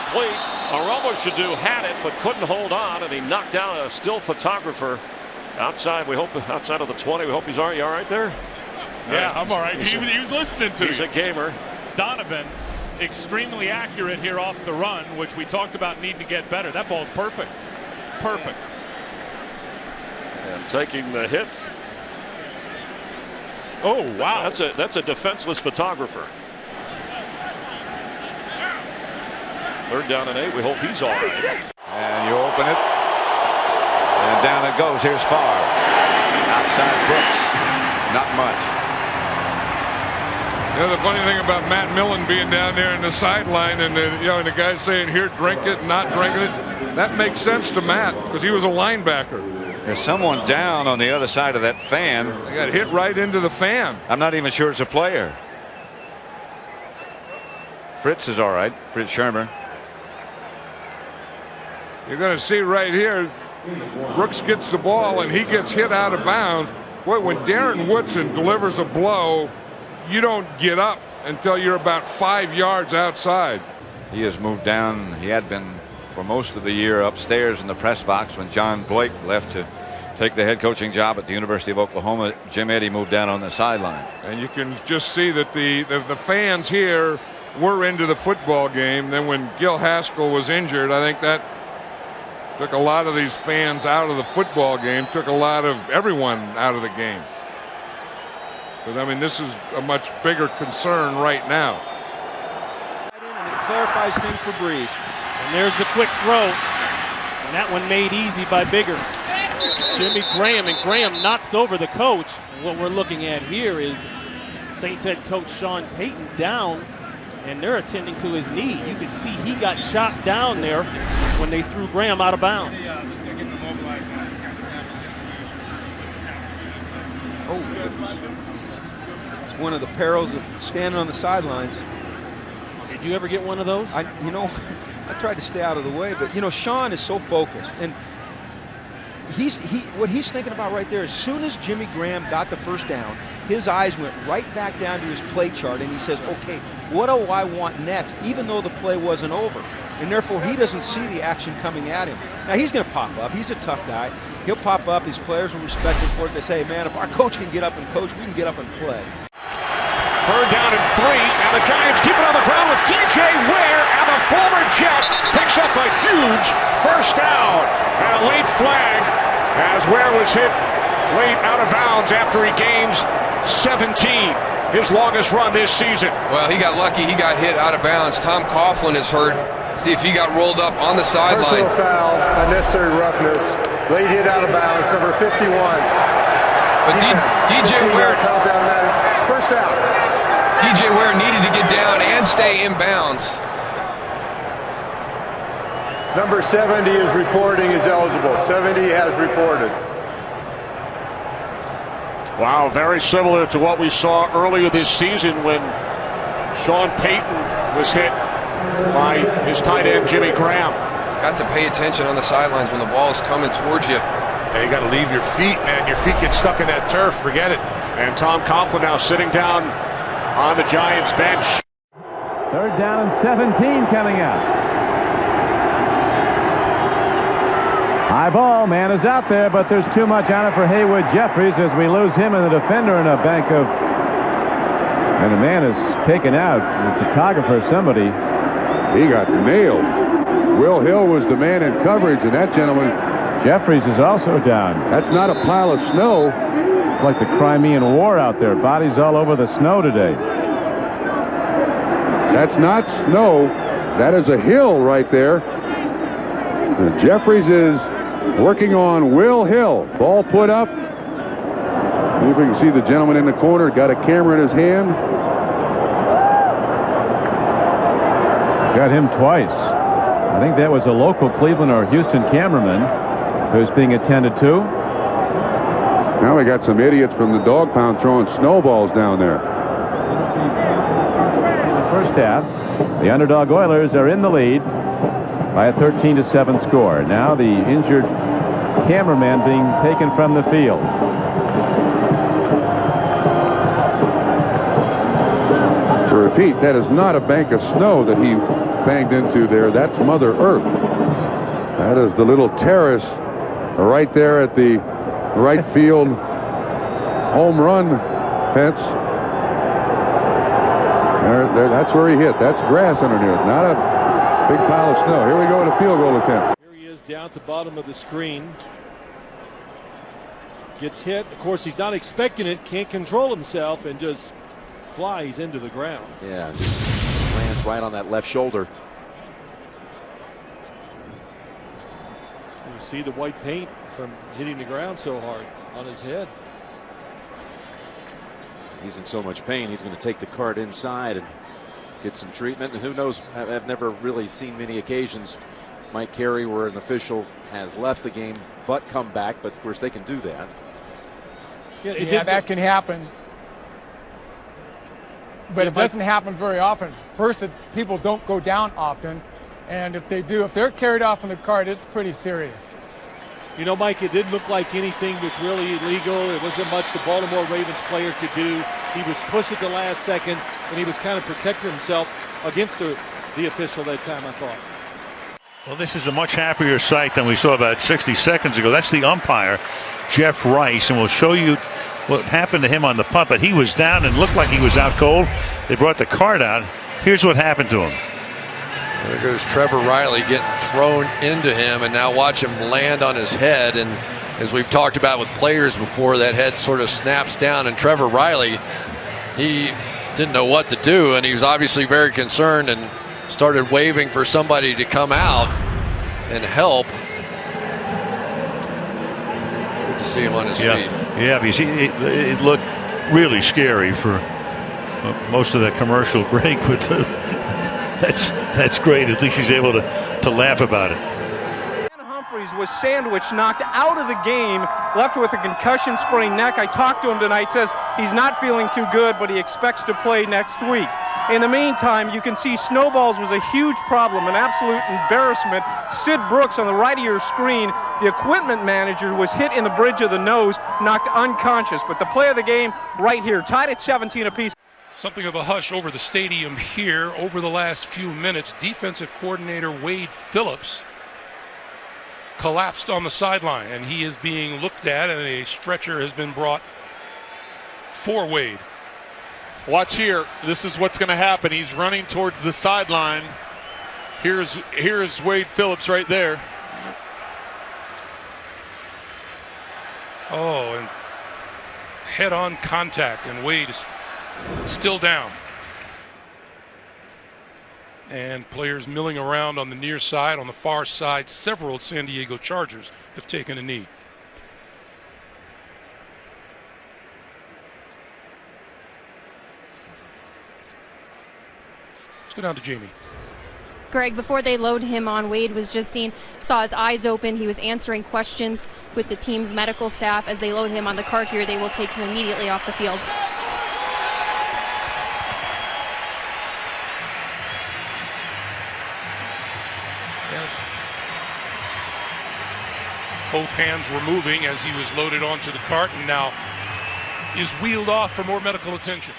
incomplete. Aromo should had it, but couldn't hold on, and he knocked down a still photographer outside. We hope outside of the 20. We hope he's all right. You all right there? Yeah, I'm all right. He was listening to you. He's a gamer. Donovan, extremely accurate here off the run, which we talked about needing to get better. That ball's perfect. Perfect. And taking the hit. Oh, wow. That's a defenseless photographer. 3rd down and 8. We hope he's all right. And you open it. And down it goes. Here's Favre. Outside Brooks. Not much. You know, the funny thing about Matt Millen being down there in the sideline and the guy saying, here, drink it, not drinking it, that makes sense to Matt because he was a linebacker. There's someone down on the other side of that fan. He got hit right into the fan. I'm not even sure it's a player. Fritz is all right. Fritz Shermer. You're going to see right here, Brooks gets the ball and he gets hit out of bounds. Boy, when Darren Woodson delivers a blow, you don't get up until you're about 5 yards outside. He has moved down. He had been for most of the year upstairs in the press box when John Blake left to take the head coaching job at the University of Oklahoma. Jim Eddy moved down on the sideline. And you can just see that the fans here were into the football game. Then when Gil Haskell was injured, I think that took a lot of these fans out of the football game, took a lot of everyone out of the game. But I mean, this is a much bigger concern right now. And it clarifies things for Breeze. And there's the quick throw. And that one made easy by Bigger. Jimmy Graham, and Graham knocks over the coach. And what we're looking at here is Saints head coach Sean Payton down, and they're attending to his knee. You can see he got shot down there when they threw Graham out of bounds. Oh, goodness. It's one of the perils of standing on the sidelines. Did you ever get one of those? I tried to stay out of the way, but Sean is so focused, and what he's thinking about right there, as soon as Jimmy Graham got the first down, his eyes went right back down to his play chart, and he says, okay, what do I want next, even though the play wasn't over? And therefore, he doesn't see the action coming at him. Now, he's going to pop up. He's a tough guy. He'll pop up. His players will respect him for it. They say, hey, man, if our coach can get up and coach, we can get up and play. 3rd down and 3, and the Giants keep it on the ground with DJ Ware, and the former Jet picks up a huge first down. And a late flag as Ware was hit late out of bounds after he gains 17, his longest run this season. Well, he got lucky. He got hit out of bounds. Tom Coughlin is hurt. See if he got rolled up on the sideline. Personal foul, unnecessary roughness, late hit out of bounds, number 51. But DJ Ware, first out. DJ Ware needed to get down and stay in bounds. Number 70 is reporting is eligible. 70 has reported. Wow, very similar to what we saw earlier this season when Sean Payton was hit by his tight end Jimmy Graham. Got to pay attention on the sidelines when the ball is coming towards you. Yeah, you got to leave your feet, man. Your feet get stuck in that turf. Forget it. And Tom Coughlin now sitting down on the Giants bench. 3rd down and 17 coming up. High ball, man is out there, but there's too much on it for Haywood Jeffries as we lose him and the defender in a bank of, and the man is taken out. The photographer, somebody. He got nailed. Will Hill was the man in coverage, and that gentleman, Jeffries, is also down. that's not a pile of snow. It's like the Crimean War out there. Bodies all over the snow today. That's not snow. That is a hill right there. Jeffries is working on Will Hill. Ball put up. See if we can see the gentleman in the corner. Got a camera in his hand. Got him twice. I think that was a local Cleveland or Houston cameraman who's being attended to. Now we got some idiots from the dog pound throwing snowballs down there. In the first half, the underdog Oilers are in the lead by a 13-7 score. Now the injured cameraman being taken from the field. To repeat, that is not a bank of snow that he banged into there. That's Mother Earth. That is the little terrace right there at the right field home run fence. That's where he hit. That's grass underneath, not a big pile of snow. Here we go at a field goal attempt. Here he is down at the bottom of the screen. Gets hit. Of course, he's not expecting it. Can't control himself and just flies into the ground. Yeah, just lands right on that left shoulder. You see the white paint from hitting the ground so hard on his head. He's in so much pain, he's going to take the cart inside and get some treatment. And who knows, I've never really seen many occasions, Mike Carey, where an official has left the game but come back. But of course, they can do that. Yeah, that can happen. But it doesn't happen very often. First, people don't go down often. And if they do, if they're carried off in the cart, it's pretty serious. You know, Mike, it didn't look like anything was really illegal. It wasn't much the Baltimore Ravens player could do. He was pushed at the last second, and he was kind of protecting himself against the official that time, I thought. Well, this is a much happier sight than we saw about 60 seconds ago. That's the umpire, Jeff Rice, and we'll show you what happened to him on the punt. But he was down and looked like he was out cold. They brought the cart out. Here's what happened to him. There goes Trevor Riley getting thrown into him, and now watch him land on his head. And as we've talked about with players before, that head sort of snaps down, and Trevor Riley, he didn't know what to do, and he was obviously very concerned and started waving for somebody to come out and help. Good to see him on his feet. Yeah, because it looked really scary for most of that commercial break, but that's great. At least he's able to laugh about it. Humphreys was sandwiched, knocked out of the game, left with a concussion sprained neck. I talked to him tonight, says he's not feeling too good, but he expects to play next week. In the meantime, you can see snowballs was a huge problem, an absolute embarrassment. Sid Brooks on the right of your screen, the equipment manager, was hit in the bridge of the nose, knocked unconscious. But the play of the game right here, tied at 17 apiece. Something of a hush over the stadium here over the last few minutes. Defensive coordinator Wade Phillips collapsed on the sideline, and he is being looked at, and a stretcher has been brought for Wade. Watch here. This is what's going to happen. He's running towards the sideline. Here's Wade Phillips right there. Oh, and head-on contact, and Wade is still down. And players milling around on the near side. On the far side, several San Diego Chargers have taken a knee. Let's go down to Jamie. Greg, before they load him on, Wade was just saw his eyes open. He was answering questions with the team's medical staff. As they load him on the cart here, they will take him immediately off the field. Both hands were moving as he was loaded onto the cart and now is wheeled off for more medical attention.